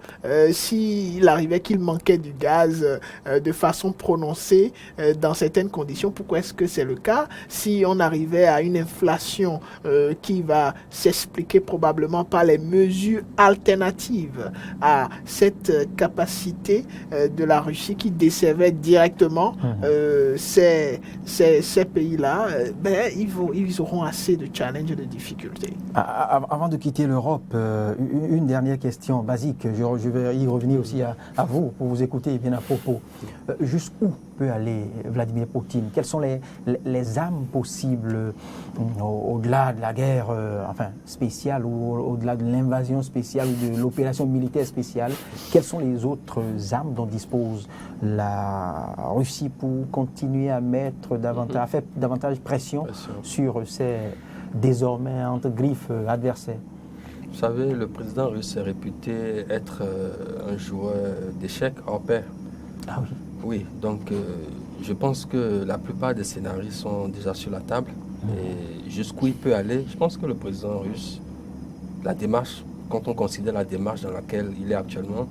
s'il arrivait qu'il manquait du gaz de façon prononcée dans certaines conditions, pourquoi est-ce que c'est le cas? Si on arrivait à une inflation qui va s'expliquer probablement par les mesures alternatives à cette capacité de la Russie qui desservait directement ces pays-là, ils auront assez de challenges et de difficultés. Avant de quitter l'Europe, une dernière question basique. Je vais y revenir aussi à vous pour vous écouter bien à propos. Jusqu'où peut aller Vladimir Poutine? Quelles sont les armes possibles au-delà de la guerre spéciale ou au-delà de l'invasion spéciale ou de l'opération militaire spéciale? Quelles sont les autres armes dont dispose la Russie pour continuer à mettre à faire davantage pression sur ses désormais entre griffes adversaires? Vous savez, le président russe est réputé être un joueur d'échecs hors pair. Ah oui. Oui, donc je pense que la plupart des scénarios sont déjà sur la table. Et jusqu'où il peut aller, je pense que le président russe, la démarche, quand on considère la démarche dans laquelle il est actuellement,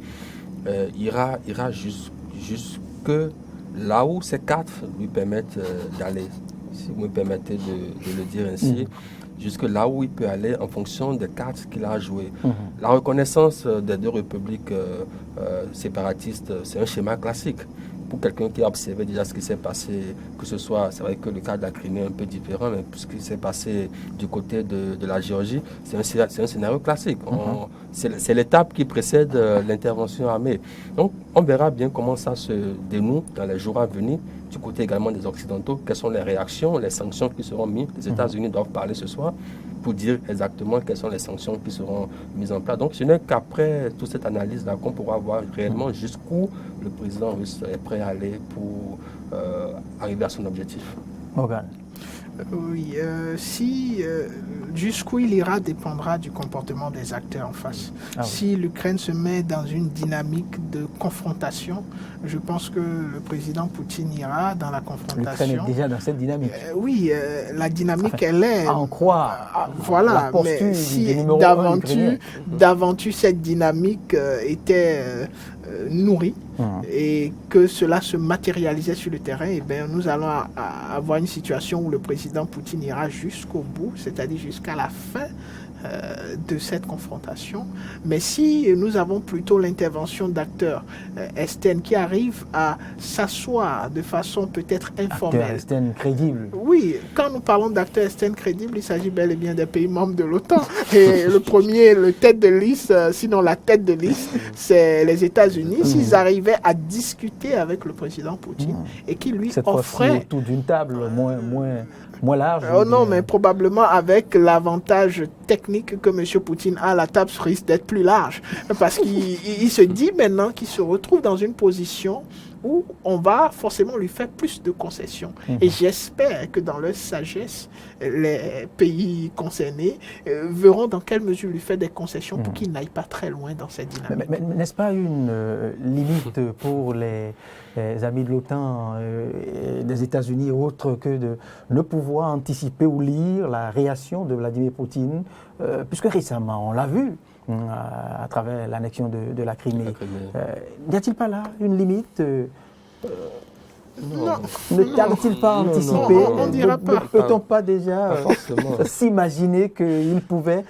ira jusque là où ces cartes lui permettent d'aller, si vous me permettez de le dire ainsi, jusque là où il peut aller en fonction des cartes qu'il a jouées. La reconnaissance des deux républiques séparatistes, c'est un schéma classique. Pour quelqu'un qui a observé déjà ce qui s'est passé, que ce soit, c'est vrai que le cas de la Crimée est un peu différent, mais ce qui s'est passé du côté de la Géorgie, c'est un scénario classique. C'est l'étape qui précède l'intervention armée. Donc, on verra bien comment ça se dénoue dans les jours à venir, du côté également des Occidentaux, quelles sont les réactions, les sanctions qui seront mises. Les États-Unis doivent parler ce soir pour dire exactement quelles sont les sanctions qui seront mises en place. Donc, ce n'est qu'après toute cette analyse-là qu'on pourra voir réellement jusqu'où le président russe est prêt à aller pour arriver à son objectif. Morgan. Oui, jusqu'où il ira dépendra du comportement des acteurs en face. Si l'Ukraine se met dans une dynamique de confrontation, je pense que le président Poutine ira dans la confrontation. L'Ukraine est déjà dans cette dynamique. Oui, la dynamique, elle est... À en croire. Voilà, mais si d'aventure cette dynamique était nourrie et que cela se matérialisait sur le terrain, et bien, nous allons avoir une situation où le président Poutine ira jusqu'au bout, c'est-à-dire jusqu'à la fin de cette confrontation. Mais si nous avons plutôt l'intervention d'acteurs externes qui arrivent à s'asseoir de façon peut-être informelle. Acteurs externes crédibles. Oui, quand nous parlons d'acteurs externes crédibles, il s'agit bel et bien des pays membres de l'OTAN. Et le tête de liste, sinon la tête de liste, c'est les États-Unis. S'ils arrivaient à discuter avec le président Poutine et qui lui offrait... autour d'une table moins large. Non, mais probablement avec l'avantage technique que M. Poutine a, la table risque d'être plus large. Parce qu'il se dit maintenant qu'il se retrouve dans une position où on va forcément lui faire plus de concessions. Et j'espère que dans leur sagesse, les pays concernés verront dans quelle mesure lui faire des concessions pour qu'il n'aille pas très loin dans cette dynamique. Mais n'est-ce pas une limite pour les amis de l'OTAN, des États-Unis et autres, que de ne pouvoir anticiper ou lire la réaction de Vladimir Poutine, puisque récemment, on l'a vu, à travers l'annexion de la Crimée. N'y a-t-il pas là une limite Non. Ne tarde-t-il pas anticiper? On ne dira pas. Peut-on pas déjà s'imaginer qu'il pouvait...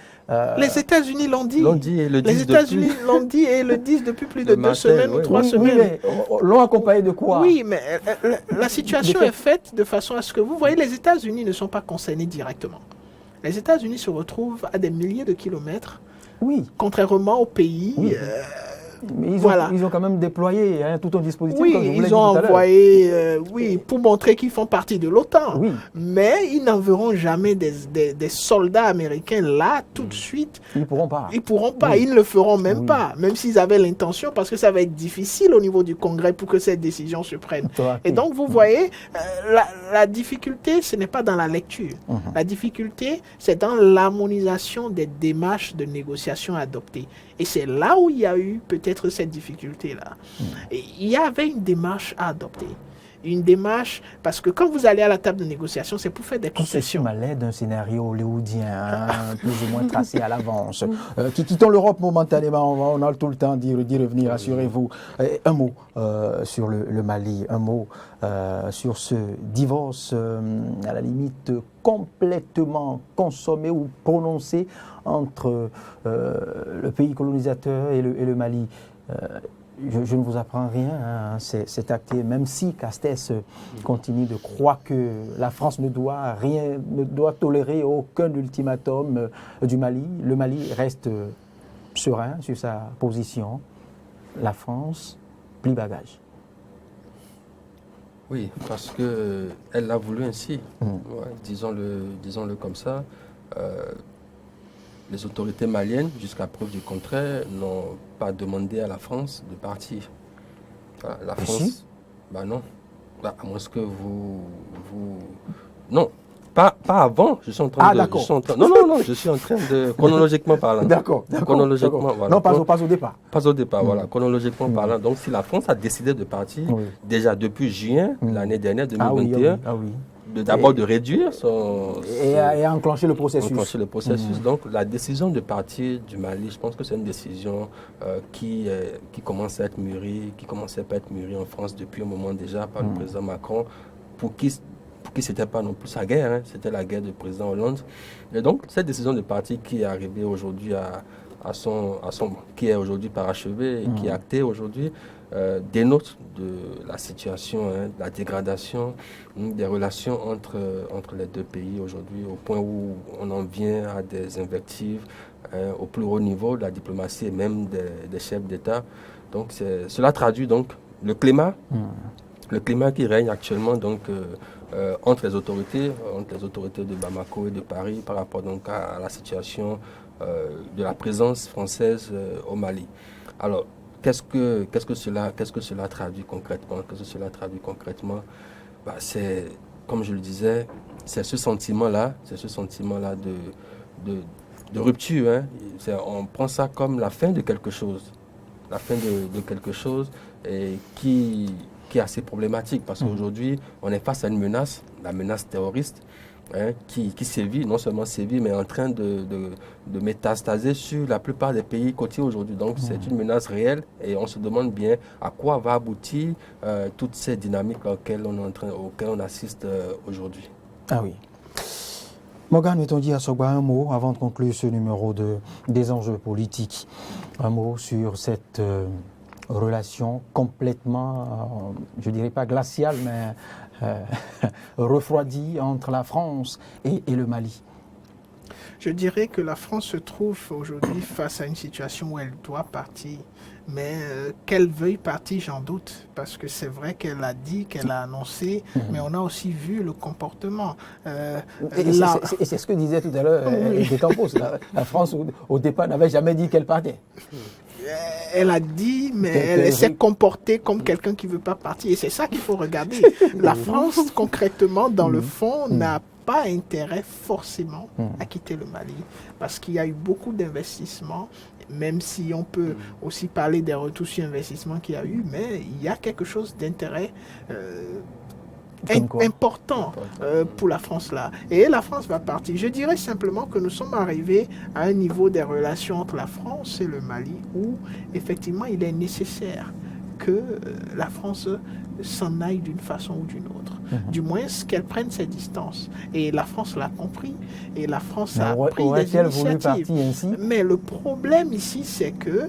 Les États-Unis l'ont dit. Et le disent les États-Unis l'ont dit et le disent depuis plus de 2 semaines ou 3 semaines. Mais l'ont accompagné de quoi? Oui, mais la situation est faite de façon à ce que vous voyez, les États-Unis ne sont pas concernés directement. Les États-Unis se retrouvent à des milliers de kilomètres. Oui. Contrairement aux pays. Oui. Mais ils ont quand même déployé tout un dispositif. Oui, comme je vous l'ai ils dit ont tout à l'heure. envoyé, pour montrer qu'ils font partie de l'OTAN. Oui. Mais ils n'enverront jamais des soldats américains là, tout de suite. Ils ne pourront pas. Ils ne pourront pas, Oui. ils ne le feront même Oui. pas, même s'ils avaient l'intention, parce que ça va être difficile au niveau du Congrès pour que cette décision se prenne. Et donc, vous voyez, la difficulté, ce n'est pas dans la lecture. La difficulté, c'est dans l'harmonisation des démarches de négociation adoptées. Et c'est là où il y a eu peut-être cette difficulté-là. Et il y avait une démarche à adopter. Une démarche, parce que quand vous allez à la table de négociation, c'est pour faire des concessions. Tout ceci m'a l'air d'un scénario hollywoodien, plus ou moins tracé à l'avance. Quittons l'Europe momentanément, on a tout le temps d'y revenir, rassurez-vous. Un mot sur le Mali, un mot sur ce divorce, à la limite complètement consommé ou prononcé entre le pays colonisateur et le Mali. Je ne vous apprends rien, c'est acté, même si Castex continue de croire que la France ne doit tolérer aucun ultimatum du Mali. Le Mali reste serein sur sa position. La France plie bagage. Oui, parce qu'elle l'a voulu ainsi. Ouais, disons-le comme ça. Les autorités maliennes, jusqu'à preuve du contraire, n'ont pas demandé à la France de partir. Voilà, la France, non. À moins que vous... Non, pas avant. Je suis en train de... d'accord. Non, je suis en train de... Chronologiquement parlant. D'accord. Chronologiquement, voilà. Non, pas au départ. Pas au départ, voilà. Chronologiquement parlant. Donc, si la France a décidé de partir, déjà depuis juin, l'année dernière, 2021, d'abord de réduire son... Et à enclencher le processus. Donc, la décision de partir du Mali, je pense que c'est une décision qui commence à être mûrie, en France depuis un moment déjà par le président Macron, pour qui c'était pas non plus sa guerre, c'était la guerre du président Hollande. Et donc, cette décision de partir qui est arrivée aujourd'hui qui est aujourd'hui parachevée et qui est actée aujourd'hui, dénote de la situation, de la dégradation des relations entre les deux pays aujourd'hui, au point où on en vient à des invectives au plus haut niveau de la diplomatie et même des chefs d'État. Donc cela traduit donc le climat qui règne actuellement donc, entre les autorités de Bamako et de Paris par rapport donc à la situation de la présence française au Mali. Alors, qu'est-ce que cela traduit concrètement? C'est, comme je le disais, c'est ce sentiment-là de rupture. On prend ça comme la fin de quelque chose. La fin de quelque chose et qui est assez problématique parce qu'aujourd'hui, on est face à une menace, la menace terroriste, qui sévit, non seulement sévit, mais est en train de métastaser sur la plupart des pays côtiers aujourd'hui. Donc c'est une menace réelle et on se demande bien à quoi va aboutir toutes ces dynamiques auxquelles on assiste aujourd'hui. Ah oui. Morgane Metonji Assogba, un mot avant de conclure ce numéro des enjeux politiques. Un mot sur cette relation complètement, je dirais pas glaciale, mais refroidie entre la France et le Mali. Je dirais que la France se trouve aujourd'hui face à une situation où elle doit partir. Mais qu'elle veuille partir, j'en doute, parce que c'est vrai qu'elle a dit, qu'elle a annoncé, mais on a aussi vu le comportement. Et c'est ce que disait tout à l'heure Campos. La France, au départ, n'avait jamais dit qu'elle partait. Elle a dit, mais elle s'est comportée comme quelqu'un qui ne veut pas partir. Et c'est ça qu'il faut regarder. La France, concrètement, dans le fond, n'a pas intérêt forcément à quitter le Mali. Parce qu'il y a eu beaucoup d'investissements, même si on peut aussi parler des retours sur investissement qu'il y a eu, mais il y a quelque chose d'intérêt important pour la France là. Et la France va partir. Je dirais simplement que nous sommes arrivés à un niveau des relations entre la France et le Mali où effectivement il est nécessaire que la France s'en aille d'une façon ou d'une autre. Du moins qu'elle prenne ses distances. Et la France l'a compris. Et la France a pris des initiatives. Mais le problème ici, c'est que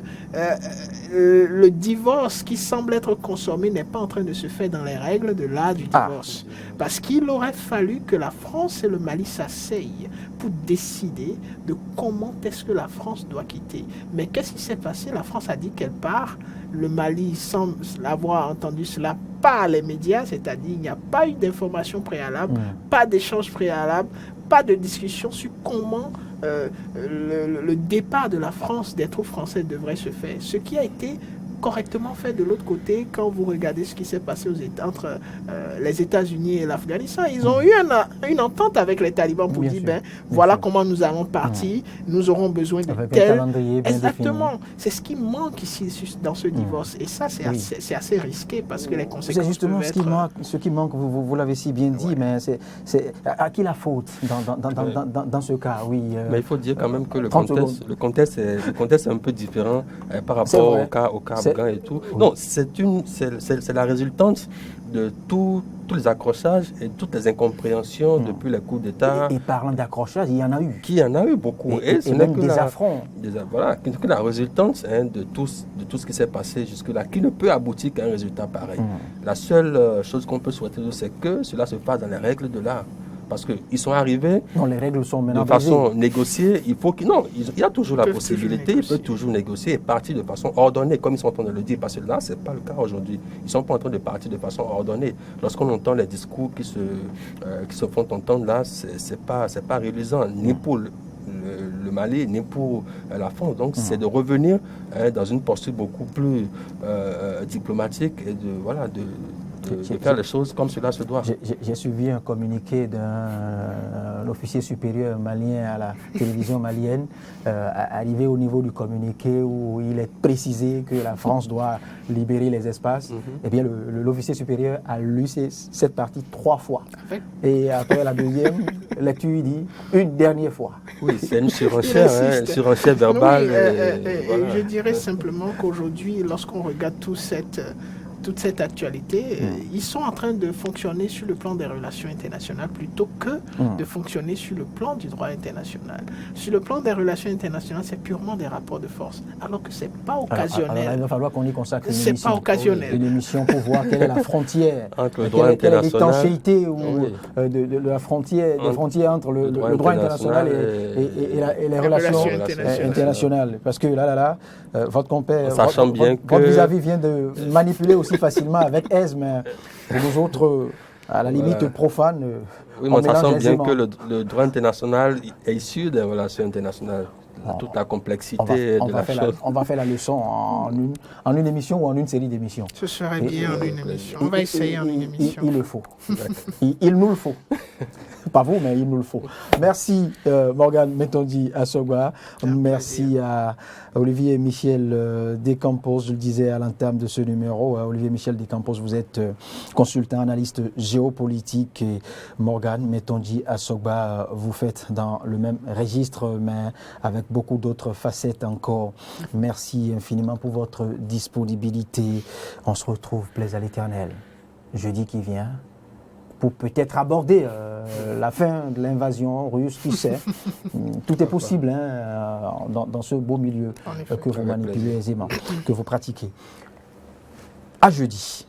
le divorce qui semble être consommé n'est pas en train de se faire dans les règles de l'art du divorce. Parce qu'il aurait fallu que la France et le Mali s'asseyent pour décider de comment est-ce que la France doit quitter. Mais qu'est-ce qui s'est passé? La France a dit qu'elle part. Le Mali semble avoir entendu cela par les médias, c'est-à-dire il n'y a pas eu d'information préalable, pas d'échange préalable, pas de discussion sur comment le départ de la France des troupes françaises devrait se faire. Ce qui a été correctement fait de l'autre côté quand vous regardez ce qui s'est passé entre les États-Unis et l'Afghanistan. Ils ont eu une entente avec les talibans pour dire voilà comment nous allons partir, nous aurons besoin de tel... Exactement. C'est ce qui manque ici dans ce divorce. Et ça, c'est assez risqué parce que les conséquences... C'est justement ce qui manque, vous l'avez si bien dit, mais c'est à qui la faute dans ce cas, oui. Mais il faut dire quand même que le contexte est un peu différent par rapport au cas afghan et tout. Non, c'est la résultante de tous les accrochages et toutes les incompréhensions depuis les coups d'État. Et parlant d'accrochage, il y en a eu. Qui en a eu beaucoup. Et ce n'est que des affronts. Voilà, que la résultante de tout ce qui s'est passé jusque-là, qui ne peut aboutir qu'à un résultat pareil. La seule chose qu'on peut souhaiter, c'est que cela se passe dans les règles de l'art. Parce qu'ils sont arrivés les règles sont maintenant de façon négociée. Il y a toujours la possibilité, ils peuvent toujours négocier et partir de façon ordonnée, comme ils sont en train de le dire. Parce que là, ce n'est pas le cas aujourd'hui. Ils ne sont pas en train de partir de façon ordonnée. Lorsqu'on entend les discours qui se font entendre là, ce n'est pas réalisant, ni pour le Mali, ni pour la France. Donc, c'est de revenir dans une posture beaucoup plus diplomatique et de faire les choses comme cela se doit. J'ai suivi un communiqué d'un officier supérieur malien à la télévision malienne, arrivé au niveau du communiqué où il est précisé que la France doit libérer les espaces. Eh bien, l'officier supérieur a lu cette partie 3 fois. Et après la deuxième lecture, il dit une dernière fois. Oui, c'est une surenchère, une surenchère verbale. Voilà. Je dirais simplement qu'aujourd'hui, lorsqu'on regarde toute cette actualité, ils sont en train de fonctionner sur le plan des relations internationales plutôt que de fonctionner sur le plan du droit international. Sur le plan des relations internationales, c'est purement des rapports de force, alors que c'est pas occasionnel. Alors, il va falloir qu'on y consacre une émission. C'est pas occasionnel. Une émission pour voir quelle est la frontière, entre le droit international, quelle est l'étanchéité de la frontière, des frontières entre le droit international et les relations internationales. Parce que là, votre compère, votre vis-à-vis vient de manipuler aussi facilement avec aise, mais pour nous autres, à la limite profanes, oui, mais sachant bien que le droit international est issu des relations internationales. Toute la complexité de la chose. On va faire la leçon en une émission ou en une série d'émissions. Ce serait bien en une émission. On va essayer en une émission. Il le faut. Il nous le faut. Pas vous, mais il nous le faut. Merci Morgane Metondi Assogba. Merci à Olivier Michel Descampos. Je le disais à l'entame de ce numéro. Olivier Michel Descampos, vous êtes consultant, analyste géopolitique. Et Morgane Metondi Assogba, vous faites dans le même registre, mais avec beaucoup d'autres facettes encore. Merci infiniment pour votre disponibilité. On se retrouve, plaise à l'Éternel, jeudi qui vient, pour peut-être aborder la fin de l'invasion russe, qui sait. Tout est possible dans ce beau milieu que vous manipulez aisément, que vous pratiquez. À jeudi.